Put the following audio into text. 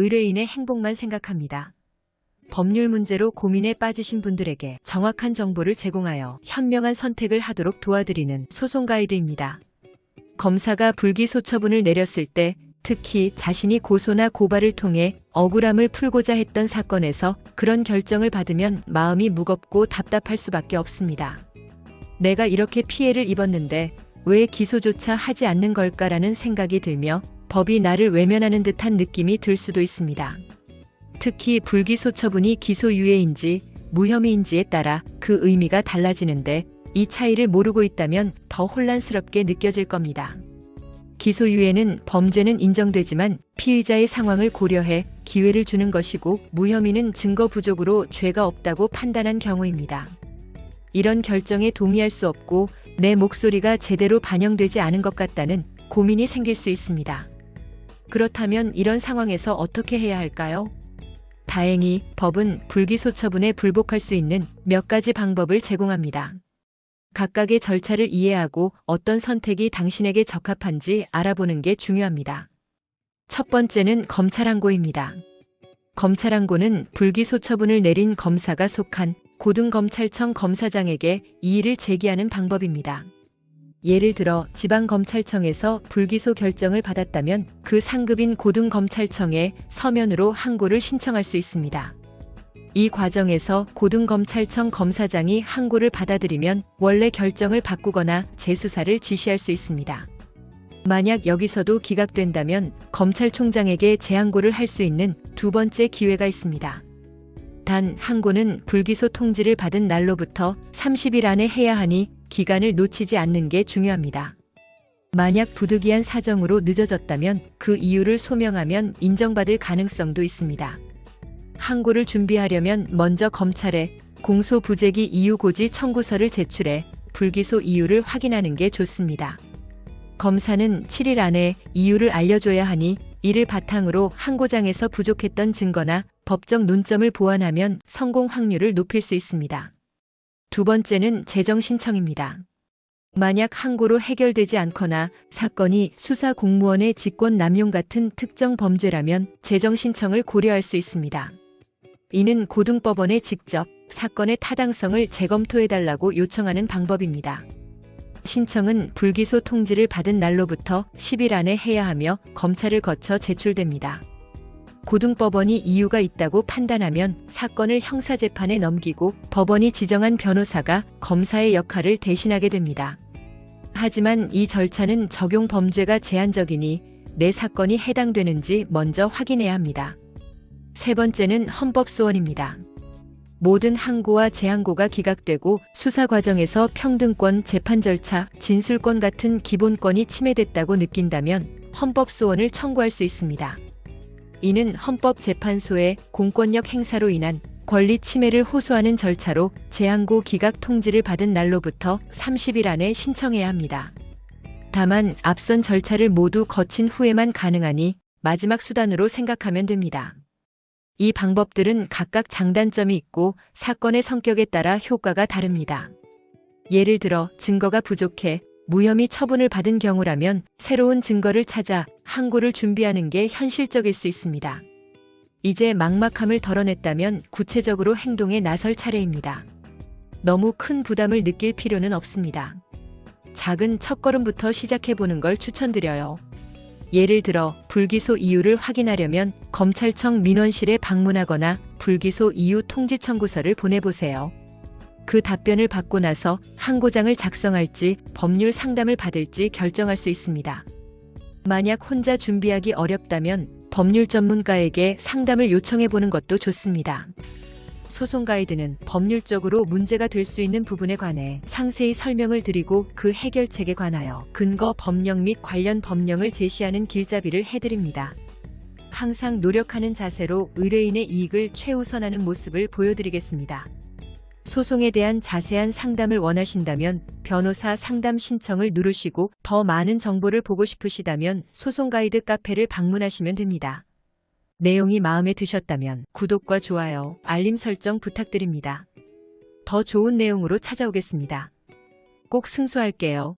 의뢰인의 행복만 생각합니다. 법률 문제로 고민에 빠지신 분들에게 정확한 정보를 제공하여 현명한 선택을 하도록 도와드리는 소송 가이드입니다. 검사가 불기소 처분을 내렸을 때 특히 자신이 고소나 고발을 통해 억울함을 풀고자 했던 사건에서 그런 결정을 받으면 마음이 무겁고 답답할 수밖에 없습니다. 내가 이렇게 피해를 입었는데 왜 기소조차 하지 않는 걸까라는 생각이 들며 법이 나를 외면하는 듯한 느낌이 들 수도 있습니다. 특히 불기소 처분이 기소유예인지 무혐의인지에 따라 그 의미가 달라지는데 이 차이를 모르고 있다면 더 혼란스럽게 느껴질 겁니다. 기소유예는 범죄는 인정되지만 피의자의 상황을 고려해 기회를 주는 것이고 무혐의는 증거 부족으로 죄가 없다고 판단한 경우입니다. 이런 결정에 동의할 수 없고 내 목소리가 제대로 반영되지 않은 것 같다는 고민이 생길 수 있습니다. 그렇다면 이런 상황에서 어떻게 해야 할까요? 다행히 법은 불기소 처분에 불복할 수 있는 몇 가지 방법을 제공합니다. 각각의 절차를 이해하고 어떤 선택이 당신에게 적합한지 알아보는 게 중요합니다. 첫 번째는 검찰항고입니다. 검찰항고는 불기소 처분을 내린 검사가 속한 고등검찰청 검사장에게 이의를 제기하는 방법입니다. 예를 들어 지방검찰청에서 불기소 결정을 받았다면 그 상급인 고등검찰청에 서면으로 항고를 신청할 수 있습니다. 이 과정에서 고등검찰청 검사장이 항고를 받아들이면 원래 결정을 바꾸거나 재수사를 지시할 수 있습니다. 만약 여기서도 기각된다면 검찰총장에게 재항고를 할 수 있는 두 번째 기회가 있습니다. 단 항고는 불기소 통지를 받은 날로부터 30일 안에 해야 하니 기간을 놓치지 않는 게 중요합니다. 만약 부득이한 사정으로 늦어졌다면 그 이유를 소명하면 인정받을 가능성도 있습니다. 항고를 준비하려면 먼저 검찰에 공소부재기 이유고지 청구서를 제출해 불기소 이유를 확인하는 게 좋습니다. 검사는 7일 안에 이유를 알려줘야 하니 이를 바탕으로 항고장에서 부족했던 증거나 법적 논점을 보완하면 성공 확률을 높일 수 있습니다. 두 번째는 재정 신청입니다. 만약 항고로 해결되지 않거나 사건이 수사 공무원의 직권 남용 같은 특정 범죄라면 재정 신청을 고려할 수 있습니다. 이는 고등법원에 직접 사건의 타당성을 재검토해달라고 요청하는 방법입니다. 신청은 불기소 통지를 받은 날로부터 10일 안에 해야 하며 검찰을 거쳐 제출됩니다. 고등법원이 이유가 있다고 판단하면 사건을 형사재판에 넘기고 법원이 지정한 변호사가 검사의 역할을 대신하게 됩니다. 하지만 이 절차는 적용 범죄가 제한적이니 내 사건이 해당되는지 먼저 확인해야 합니다. 세 번째는 헌법소원입니다. 모든 항고와 재항고가 기각되고 수사 과정에서 평등권, 재판 절차, 진술권 같은 기본권이 침해됐다고 느낀다면 헌법소원을 청구할 수 있습니다. 이는 헌법재판소의 공권력 행사로 인한 권리 침해를 호소하는 절차로 재항고 기각 통지를 받은 날로부터 30일 안에 신청해야 합니다. 다만 앞선 절차를 모두 거친 후에만 가능하니 마지막 수단으로 생각하면 됩니다. 이 방법들은 각각 장단점이 있고 사건의 성격에 따라 효과가 다릅니다. 예를 들어 증거가 부족해 무혐의 처분을 받은 경우라면 새로운 증거를 찾아 항고를 준비하는 게 현실적일 수 있습니다. 이제 막막함을 덜어냈다면 구체적으로 행동에 나설 차례입니다. 너무 큰 부담을 느낄 필요는 없습니다. 작은 첫걸음부터 시작해보는 걸 추천드려요. 예를 들어 불기소 이유를 확인하려면 검찰청 민원실에 방문하거나 불기소 이유 통지 청구서를 보내보세요. 그 답변을 받고 나서 항고장을 작성할지 법률 상담을 받을지 결정할 수 있습니다. 만약 혼자 준비하기 어렵다면 법률 전문가에게 상담을 요청해보는 것도 좋습니다. 소송 가이드는 법률적으로 문제가 될 수 있는 부분에 관해 상세히 설명을 드리고 그 해결책에 관하여 근거 법령 및 관련 법령을 제시하는 길잡이를 해드립니다. 항상 노력하는 자세로 의뢰인의 이익을 최우선하는 모습을 보여드리겠습니다. 소송에 대한 자세한 상담을 원하신다면 변호사 상담 신청을 누르시고 더 많은 정보를 보고 싶으시다면 소송 가이드 카페를 방문하시면 됩니다. 내용이 마음에 드셨다면 구독과 좋아요, 알림 설정 부탁드립니다. 더 좋은 내용으로 찾아오겠습니다. 꼭 승소할게요.